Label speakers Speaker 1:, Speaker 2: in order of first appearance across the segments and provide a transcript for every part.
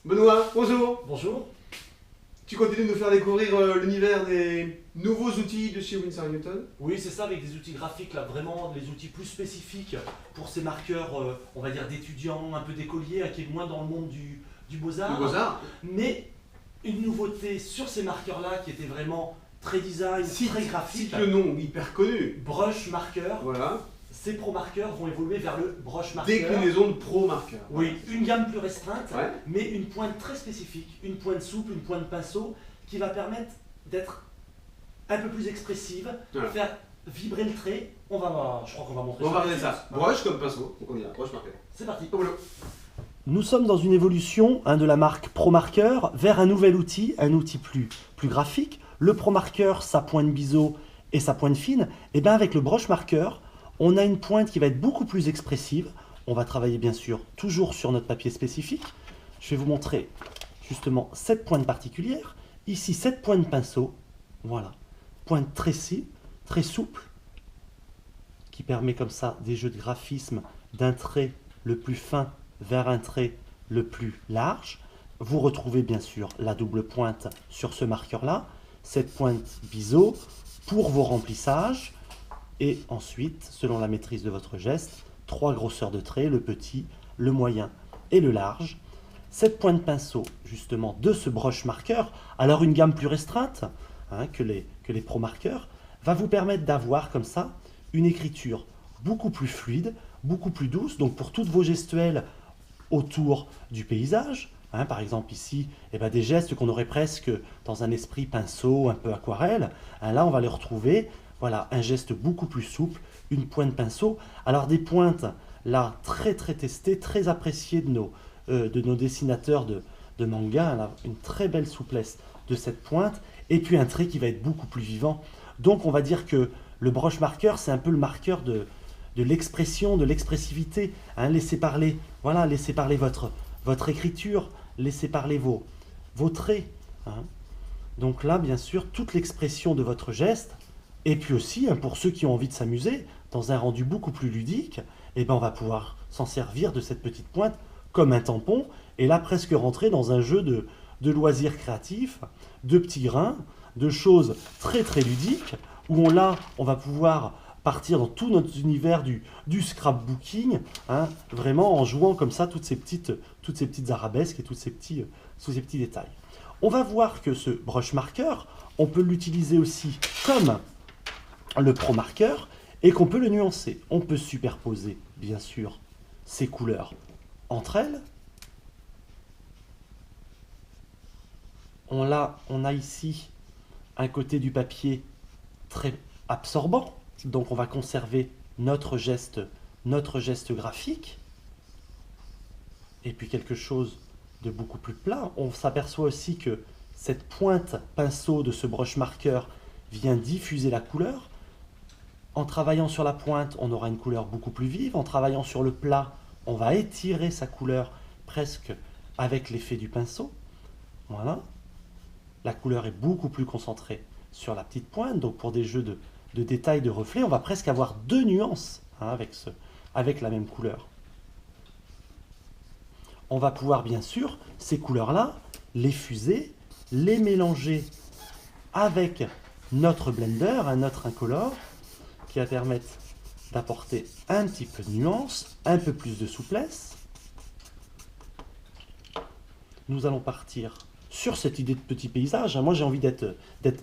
Speaker 1: Benoît, bonjour.
Speaker 2: Bonjour.
Speaker 1: Tu continues de nous faire découvrir l'univers des nouveaux outils de chez Winsor & Newton.
Speaker 2: Oui, c'est ça, avec des outils graphiques, là, vraiment des outils plus spécifiques pour ces marqueurs, on va dire, d'étudiants, un peu d'écoliers, qui est moins dans le monde du
Speaker 1: De
Speaker 2: beaux-arts.
Speaker 1: Beaux-Arts.
Speaker 2: Mais une nouveauté sur ces marqueurs-là qui était vraiment très design, très graphique.
Speaker 1: Cite le nom hyper connu.
Speaker 2: Brush marqueur.
Speaker 1: Voilà.
Speaker 2: Ces pro marqueurs vont évoluer vers le brush marqueur.
Speaker 1: Déclinaison de pro marqueur.
Speaker 2: Oui, une gamme plus restreinte,
Speaker 1: Ouais.
Speaker 2: mais une pointe très spécifique, une pointe souple, une pointe pinceau, qui va permettre d'être un peu plus expressive,
Speaker 1: Voilà.
Speaker 2: faire vibrer le trait. Je crois qu'on va montrer
Speaker 1: On va
Speaker 2: tout de
Speaker 1: regarder
Speaker 2: suite.
Speaker 1: ça. Brush comme pinceau. Donc on y va. Brush marqueur.
Speaker 2: C'est parti.
Speaker 1: Au boulot.
Speaker 2: Nous sommes dans une évolution de la marque ProMarker vers un nouvel outil, un outil plus graphique. Le ProMarker, sa pointe biseau et sa pointe fine. Et bien avec le brush marker, on a une pointe qui va être beaucoup plus expressive. On va travailler bien sûr toujours sur notre papier spécifique. Je vais vous montrer justement cette pointe particulière. Ici, cette pointe pinceau. Voilà. Pointe tressée, très souple, qui permet comme ça des jeux de graphisme d'un trait le plus fin vers un trait le plus large. Vous retrouvez bien sûr la double pointe sur ce marqueur-là, cette pointe biseau pour vos remplissages, et ensuite, selon la maîtrise de votre geste, 3 grosseurs de traits, le petit, le moyen et le large. Cette pointe pinceau, justement, de ce brush marqueur, alors une gamme plus restreinte que les pro marqueurs, va vous permettre d'avoir comme ça une écriture beaucoup plus fluide, beaucoup plus douce. Donc pour toutes vos gestuelles autour du paysage, par exemple ici, des gestes qu'on aurait presque dans un esprit pinceau, un peu aquarelle, là on va les retrouver. Voilà, un geste beaucoup plus souple, une pointe pinceau. Alors des pointes là très testées, très appréciées de nos dessinateurs de manga, là, une très belle souplesse de cette pointe, et puis un trait qui va être beaucoup plus vivant. Donc on va dire que le brush marker, c'est un peu le marqueur de l'expression, de l'expressivité. Laissez parler, voilà, laissez parler votre écriture, laissez parler vos traits. Donc là, bien sûr, toute l'expression de votre geste, et puis aussi, pour ceux qui ont envie de s'amuser, dans un rendu beaucoup plus ludique, on va pouvoir s'en servir de cette petite pointe comme un tampon, et là presque rentrer dans un jeu de loisirs créatifs, de petits grains, de choses très ludiques, où on va pouvoir partir dans tout notre univers du scrapbooking, vraiment en jouant comme ça toutes ces petites arabesques et tous ces petits détails. On va voir que ce brush marker, on peut l'utiliser aussi comme le pro marker, et qu'on peut le nuancer. On peut superposer, bien sûr, ces couleurs entre elles. On a ici un côté du papier très absorbant, donc on va conserver notre geste graphique, et puis quelque chose de beaucoup plus plat. On s'aperçoit aussi que cette pointe pinceau de ce brush marker vient diffuser la couleur. En travaillant sur la pointe, on aura une couleur beaucoup plus vive. En travaillant sur le plat, on va étirer sa couleur presque avec l'effet du pinceau. Voilà. La couleur est beaucoup plus concentrée sur la petite pointe. Donc pour des jeux de détails, de reflets, on va presque avoir 2 nuances avec la même couleur. On va pouvoir bien sûr, ces couleurs-là, les fuser, les mélanger avec notre blender, notre incolore, qui va permettre d'apporter un petit peu de nuance, un peu plus de souplesse. Nous allons partir sur cette idée de petit paysage. Moi, j'ai envie d'être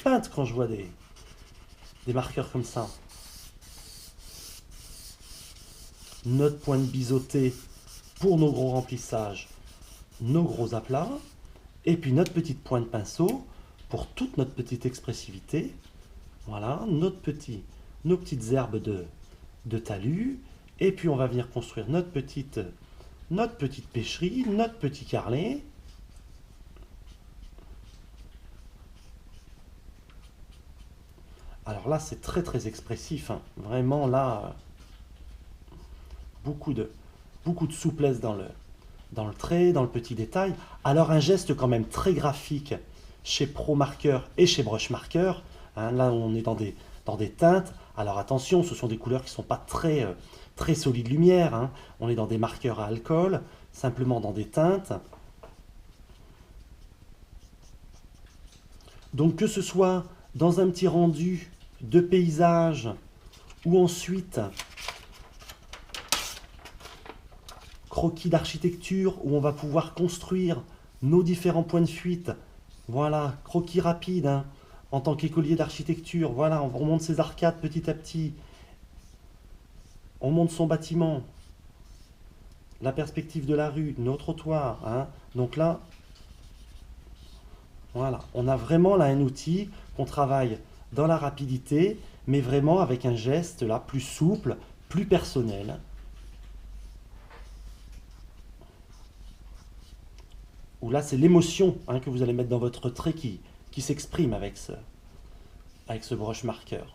Speaker 2: peintre quand je vois des marqueurs comme ça. Notre pointe biseautée pour nos gros remplissages, nos gros aplats, et puis notre petite pointe pinceau pour toute notre petite expressivité. Voilà, nos petites herbes de talus, et puis on va venir construire notre petite pêcherie, notre petit carrelet. Alors là, c'est très expressif, vraiment là, beaucoup de souplesse dans le trait, dans le petit détail. Alors un geste quand même très graphique chez Pro Marker et chez Brush Marker. Là, on est dans des teintes. Alors attention, ce sont des couleurs qui ne sont pas très solides lumière. On est dans des marqueurs à alcool, simplement dans des teintes. Donc que ce soit dans un petit rendu de paysage ou ensuite croquis d'architecture où on va pouvoir construire nos différents points de fuite. Voilà, croquis rapide hein, en tant qu'écolier d'architecture. Voilà, on monte ses arcades petit à petit. On monte son bâtiment. La perspective de la rue, nos trottoirs. Hein. Donc là, voilà, on a vraiment là un outil qu'on travaille dans la rapidité, mais vraiment avec un geste là plus souple, plus personnel. Où là, c'est l'émotion hein, que vous allez mettre dans votre trait qui s'exprime avec ce brush marqueur.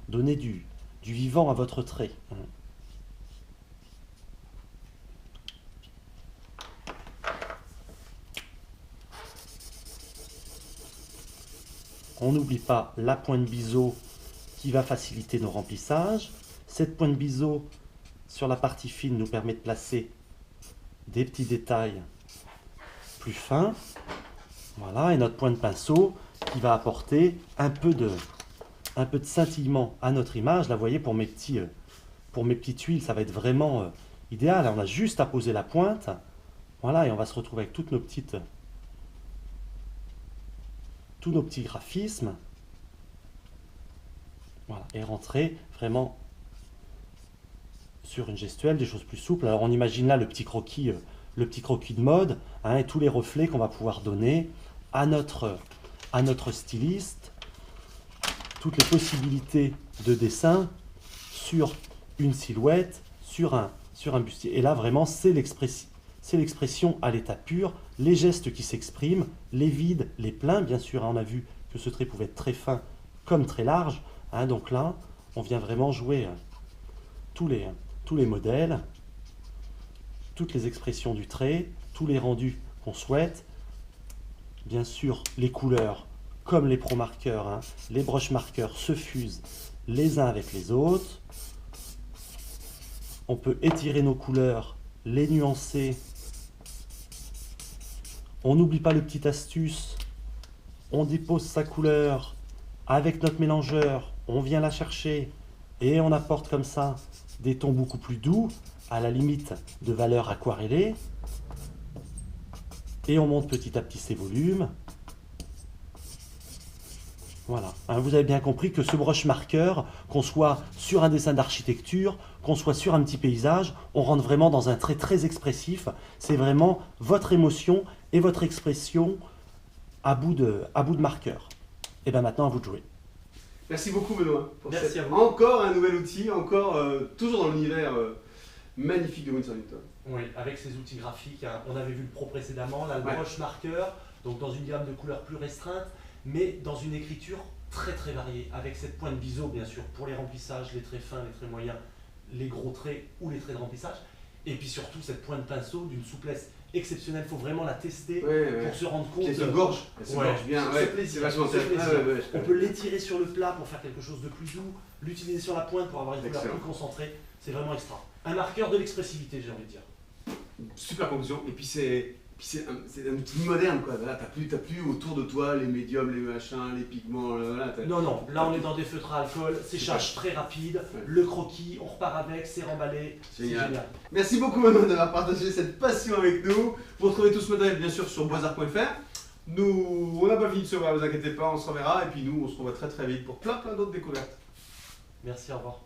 Speaker 2: Donnez du vivant à votre trait. Hein. On n'oublie pas la pointe biseau qui va faciliter nos remplissages. Cette pointe biseau sur la partie fine nous permet de placer des petits détails plus fins. Voilà, et notre pointe pinceau qui va apporter un peu de scintillement à notre image. Là, vous voyez, pour mes petites tuiles, ça va être vraiment idéal. On a juste à poser la pointe. Voilà, et on va se retrouver avec tous nos petits graphismes. Voilà, et rentrer vraiment sur une gestuelle, des choses plus souples. Alors on imagine là le petit croquis de mode, hein, et tous les reflets qu'on va pouvoir donner à notre styliste, toutes les possibilités de dessin sur une silhouette, sur un bustier. Et là vraiment c'est l'expression à l'état pur, les gestes qui s'expriment, les vides, les pleins, bien sûr, hein, on a vu que ce trait pouvait être très fin comme très large, hein, donc là on vient vraiment jouer tous les modèles, toutes les expressions du trait, tous les rendus qu'on souhaite. Bien sûr, les couleurs, comme les pro-marqueurs, hein, les brush marqueurs se fusent les uns avec les autres. On peut étirer nos couleurs, les nuancer. On n'oublie pas le petit astuce. On dépose sa couleur avec notre mélangeur, on vient la chercher et on apporte comme ça des tons beaucoup plus doux, à la limite de valeur aquarellée. Et on monte petit à petit ses volumes. Voilà, hein, vous avez bien compris que ce brush marqueur, qu'on soit sur un dessin d'architecture, qu'on soit sur un petit paysage, on rentre vraiment dans un trait très expressif. C'est vraiment votre émotion et votre expression à bout de marqueur. Et bien maintenant, à vous de jouer.
Speaker 1: Merci beaucoup Benoît pour
Speaker 2: Merci à vous.
Speaker 1: encore un nouvel outil, encore toujours dans l'univers magnifique de Winsor Newton.
Speaker 2: Oui, avec ces outils graphiques, hein, on avait vu le pro précédemment, là le brush marqueur, donc dans une gamme de couleurs plus restreinte, mais dans une écriture très très variée, avec cette pointe biseau bien sûr pour les remplissages, les traits fins, les traits moyens, les gros traits ou les traits de remplissage, et puis surtout cette pointe pinceau d'une souplesse exceptionnelle. Il faut vraiment la tester pour se rendre compte.
Speaker 1: Elle se gorge bien. C'est vachement
Speaker 2: on peut l'étirer sur le plat pour faire quelque chose de plus doux, l'utiliser sur la pointe pour avoir une couleur plus concentrée. C'est vraiment extra. Un marqueur de l'expressivité, j'ai envie de dire.
Speaker 1: Super conclusion. Et puis c'est un outil moderne quoi. Voilà, t'as plus autour de toi les médiums, les machins, les pigments. Voilà,
Speaker 2: non, là on est dans des feutres à alcool, séchage très rapide, le croquis, on repart avec, c'est remballé, c'est génial.
Speaker 1: Merci beaucoup Benoît d'avoir partagé cette passion avec nous. Vous retrouvez tout ce modèle bien sûr sur beaux-arts.fr. Nous, on n'a pas fini de se voir, ne vous inquiétez pas, on se reverra et puis nous on se revoit très très vite pour plein d'autres découvertes.
Speaker 2: Merci, au revoir.